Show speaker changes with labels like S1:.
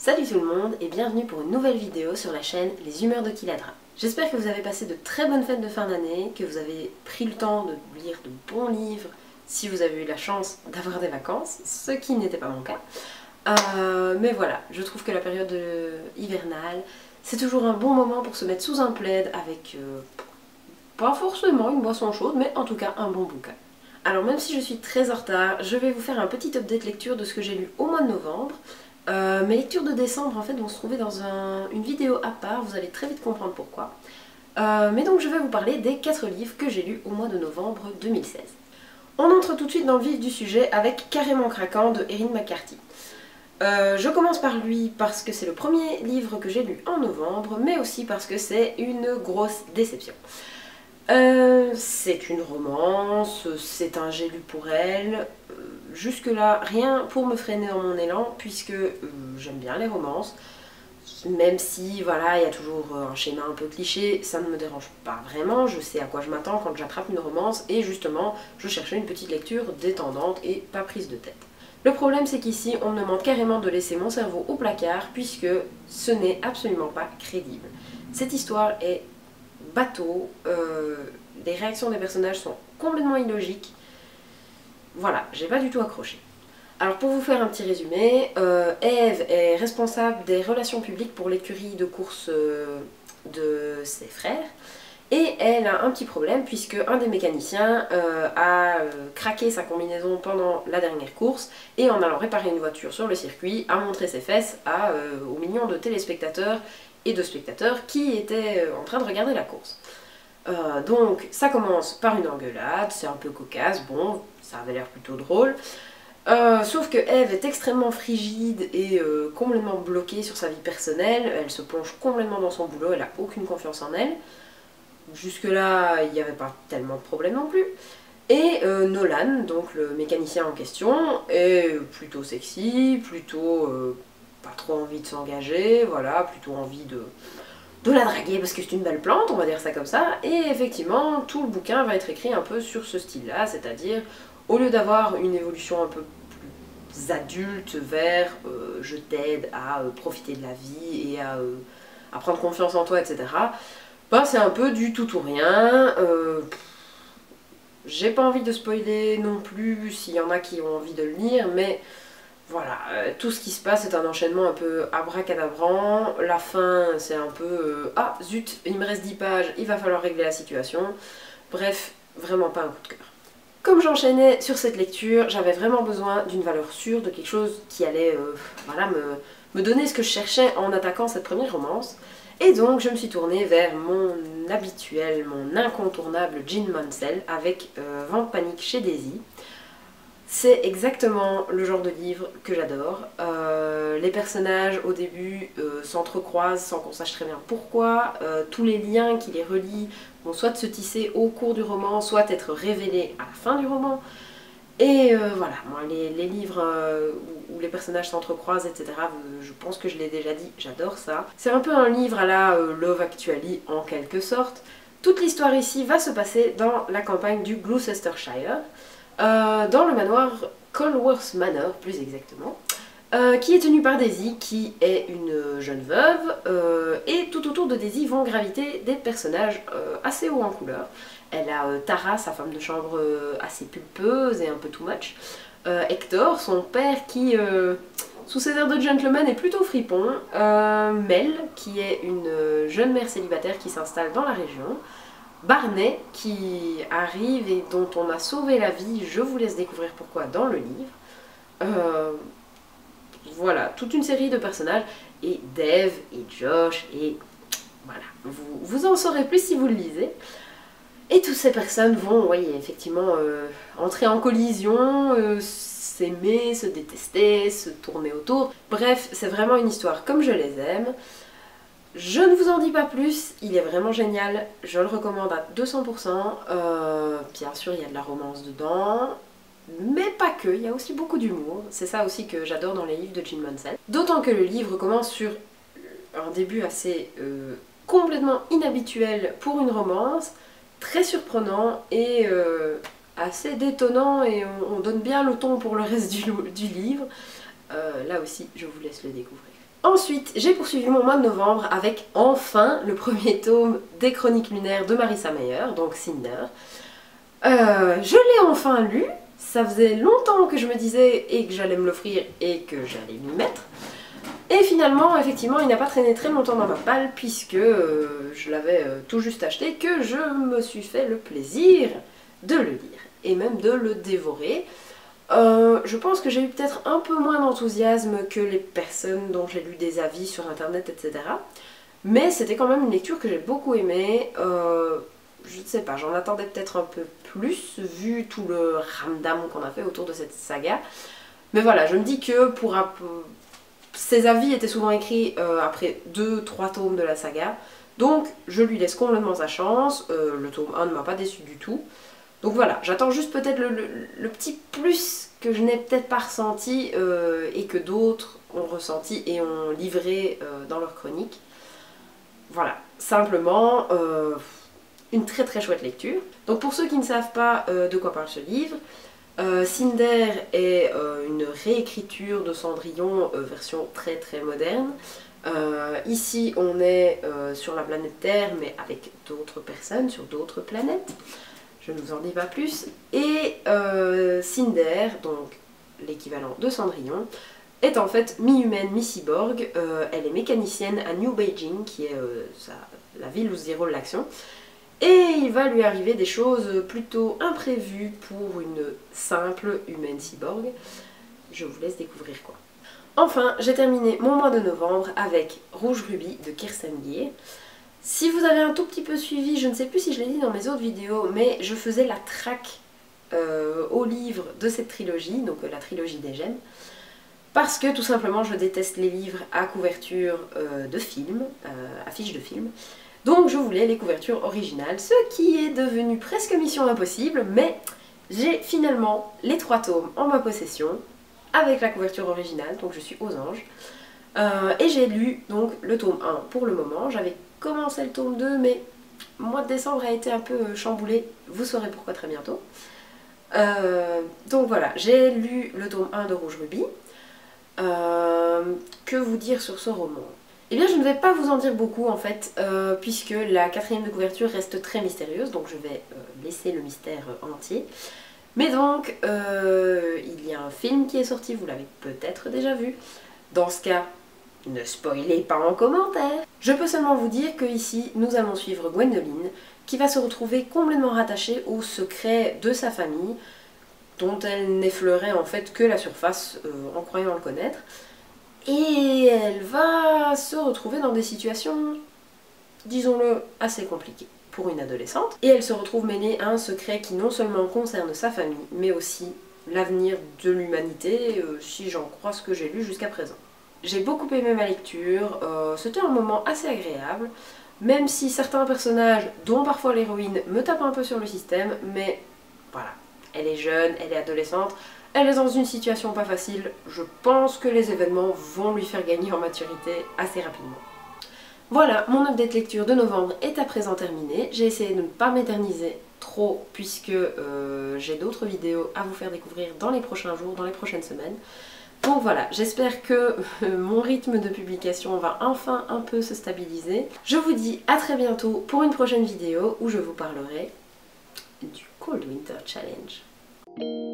S1: Salut tout le monde et bienvenue pour une nouvelle vidéo sur la chaîne Les Humeurs de Kiladra. J'espère que vous avez passé de très bonnes fêtes de fin d'année, que vous avez pris le temps de lire de bons livres, si vous avez eu la chance d'avoir des vacances, ce qui n'était pas mon cas. Mais voilà, je trouve que la période hivernale, c'est toujours un bon moment pour se mettre sous un plaid avec pas forcément une boisson chaude, mais en tout cas un bon bouquin. Alors même si je suis très en retard, je vais vous faire un petit update lecture de ce que j'ai lu au mois de novembre. Mes lectures de décembre en fait vont se trouver dans une vidéo à part, vous allez très vite comprendre pourquoi. Mais donc je vais vous parler des 4 livres que j'ai lus au mois de novembre 2016. On entre tout de suite dans le vif du sujet avec Carrément Craquant de Erin McCarthy. Je commence par lui parce que c'est le premier livre que j'ai lu en novembre, mais aussi parce que c'est une grosse déception. C'est une romance, c'est un j'ai lu pour elle. Jusque là, rien pour me freiner dans mon élan, puisque j'aime bien les romances. Même si, voilà, il y a toujours un schéma un peu cliché, ça ne me dérange pas vraiment, je sais à quoi je m'attends quand j'attrape une romance, et justement, je cherchais une petite lecture détendante et pas prise de tête. Le problème, c'est qu'ici, on me demande carrément de laisser mon cerveau au placard, puisque ce n'est absolument pas crédible. Cette histoire est bateau, les réactions des personnages sont complètement illogiques. Voilà, j'ai pas du tout accroché. Alors pour vous faire un petit résumé, Eve est responsable des relations publiques pour l'écurie de course de ses frères. Et elle a un petit problème puisque un des mécaniciens a craqué sa combinaison pendant la dernière course et en allant réparer une voiture sur le circuit a montré ses fesses aux millions de téléspectateurs et de spectateurs qui étaient en train de regarder la course. Donc ça commence par une engueulade, c'est un peu cocasse, bon, ça avait l'air plutôt drôle. Sauf que Eve est extrêmement frigide et complètement bloquée sur sa vie personnelle, elle se plonge complètement dans son boulot, elle n'a aucune confiance en elle. Jusque là, il n'y avait pas tellement de problème non plus. Et Nolan, donc le mécanicien en question, est plutôt sexy, plutôt pas trop envie de s'engager, voilà, plutôt envie de la draguer parce que c'est une belle plante, on va dire ça comme ça. Et effectivement, tout le bouquin va être écrit un peu sur ce style-là, c'est-à-dire au lieu d'avoir une évolution un peu plus adulte vers je t'aide à profiter de la vie et à prendre confiance en toi, etc. Ben, c'est un peu du tout ou rien. J'ai pas envie de spoiler non plus s'il y en a qui ont envie de le lire, mais voilà, tout ce qui se passe est un enchaînement un peu abracadabrant. La fin, c'est un peu ah zut, il me reste 10 pages, il va falloir régler la situation. Bref, vraiment pas un coup de cœur. Comme j'enchaînais sur cette lecture, j'avais vraiment besoin d'une valeur sûre, de quelque chose qui allait voilà, me donner ce que je cherchais en attaquant cette première romance. Et donc je me suis tournée vers mon habituel, mon incontournable Jane Mansell avec Vente Panique chez Daisy. C'est exactement le genre de livre que j'adore. Les personnages au début s'entrecroisent sans qu'on sache très bien pourquoi. Tous les liens qui les relient vont soit se tisser au cours du roman, soit être révélés à la fin du roman. Et voilà, moi les livres où les personnages s'entrecroisent, etc., je pense que je l'ai déjà dit, j'adore ça. C'est un peu un livre à la Love Actually en quelque sorte. Toute l'histoire ici va se passer dans la campagne du Gloucestershire. Dans le manoir Colworth Manor, plus exactement, qui est tenu par Daisy, qui est une jeune veuve, et tout autour de Daisy vont graviter des personnages assez hauts en couleur. Elle a Tara, sa femme de chambre assez pulpeuse et un peu too much, Hector, son père qui, sous ses airs de gentleman, est plutôt fripon, Mel, qui est une jeune mère célibataire qui s'installe dans la région, Barney qui arrive et dont on a sauvé la vie, je vous laisse découvrir pourquoi dans le livre. Voilà, toute une série de personnages, et Dave et Josh, et voilà, vous en saurez plus si vous le lisez. Et toutes ces personnes vont, oui, effectivement, entrer en collision, s'aimer, se détester, se tourner autour. Bref, c'est vraiment une histoire comme je les aime. Je ne vous en dis pas plus, il est vraiment génial, je le recommande à 200%. Bien sûr, il y a de la romance dedans, mais pas que, il y a aussi beaucoup d'humour. C'est ça aussi que j'adore dans les livres de Jane Mansell. D'autant que le livre commence sur un début assez complètement inhabituel pour une romance, très surprenant et assez détonnant, et on donne bien le ton pour le reste du livre. Là aussi, je vous laisse le découvrir. Ensuite, j'ai poursuivi mon mois de novembre avec enfin le premier tome des Chroniques lunaires de Marissa Meyer, donc Cinder. Je l'ai enfin lu, ça faisait longtemps que je me disais et que j'allais me l'offrir et que j'allais m'y mettre. Et finalement, effectivement, il n'a pas traîné très longtemps dans ma palle puisque je l'avais tout juste acheté, que je me suis fait le plaisir de le lire et même de le dévorer. Je pense que j'ai eu peut-être un peu moins d'enthousiasme que les personnes dont j'ai lu des avis sur internet, etc. Mais c'était quand même une lecture que j'ai beaucoup aimée. Je ne sais pas, j'en attendais peut-être un peu plus vu tout le ramdam qu'on a fait autour de cette saga. Mais voilà, je me dis que ces avis étaient souvent écrits après 2-3 tomes de la saga. Donc je lui laisse complètement sa chance. Le tome 1 ne m'a pas déçu du tout. Donc voilà, j'attends juste peut-être le petit plus que je n'ai peut-être pas ressenti et que d'autres ont ressenti et ont livré dans leurs chroniques. Voilà, simplement une très très chouette lecture. Donc pour ceux qui ne savent pas de quoi parle ce livre, Cinder est une réécriture de Cendrillon version très très moderne. Ici on est sur la planète Terre mais avec d'autres personnes sur d'autres planètes. Je ne vous en dis pas plus. Et Cinder, donc l'équivalent de Cendrillon, est en fait mi-humaine, mi-cyborg. Elle est mécanicienne à New Beijing, qui est la ville où se déroule l'action. Et il va lui arriver des choses plutôt imprévues pour une simple humaine cyborg. Je vous laisse découvrir quoi. Enfin, j'ai terminé mon mois de novembre avec Rouge Rubis de Kirsten Gier. Si vous avez un tout petit peu suivi, je ne sais plus si je l'ai dit dans mes autres vidéos, mais je faisais la traque au livre de cette trilogie, donc la trilogie des gemmes, parce que tout simplement je déteste les livres à couverture de film, affiches de film, donc je voulais les couvertures originales, ce qui est devenu presque mission impossible, mais j'ai finalement les 3 tomes en ma possession, avec la couverture originale, donc je suis aux anges, et j'ai lu donc le tome 1 pour le moment. J'avais commencé le tome 2, mais le mois de décembre a été un peu chamboulé, vous saurez pourquoi très bientôt. Donc voilà, j'ai lu le tome 1 de Rouge Rubis. Que vous dire sur ce roman? Eh bien je ne vais pas vous en dire beaucoup en fait, puisque la 4e de couverture reste très mystérieuse, donc je vais laisser le mystère entier. Mais donc, il y a un film qui est sorti, vous l'avez peut-être déjà vu. Dans ce cas, ne spoilez pas en commentaire. Je peux seulement vous dire que ici, nous allons suivre Gwendoline, qui va se retrouver complètement rattachée au secret de sa famille, dont elle n'effleurait en fait que la surface en croyant le connaître. Et elle va se retrouver dans des situations, disons-le, assez compliquées pour une adolescente. Et elle se retrouve mêlée à un secret qui non seulement concerne sa famille, mais aussi l'avenir de l'humanité, si j'en crois ce que j'ai lu jusqu'à présent. J'ai beaucoup aimé ma lecture, c'était un moment assez agréable, même si certains personnages, dont parfois l'héroïne, me tapent un peu sur le système, mais voilà, elle est jeune, elle est adolescente, elle est dans une situation pas facile, je pense que les événements vont lui faire gagner en maturité assez rapidement. Voilà, mon update lecture de novembre est à présent terminé. J'ai essayé de ne pas m'éterniser trop puisque j'ai d'autres vidéos à vous faire découvrir dans les prochains jours, dans les prochaines semaines. Donc voilà, j'espère que mon rythme de publication va enfin un peu se stabiliser. Je vous dis à très bientôt pour une prochaine vidéo où je vous parlerai du Cold Winter Challenge.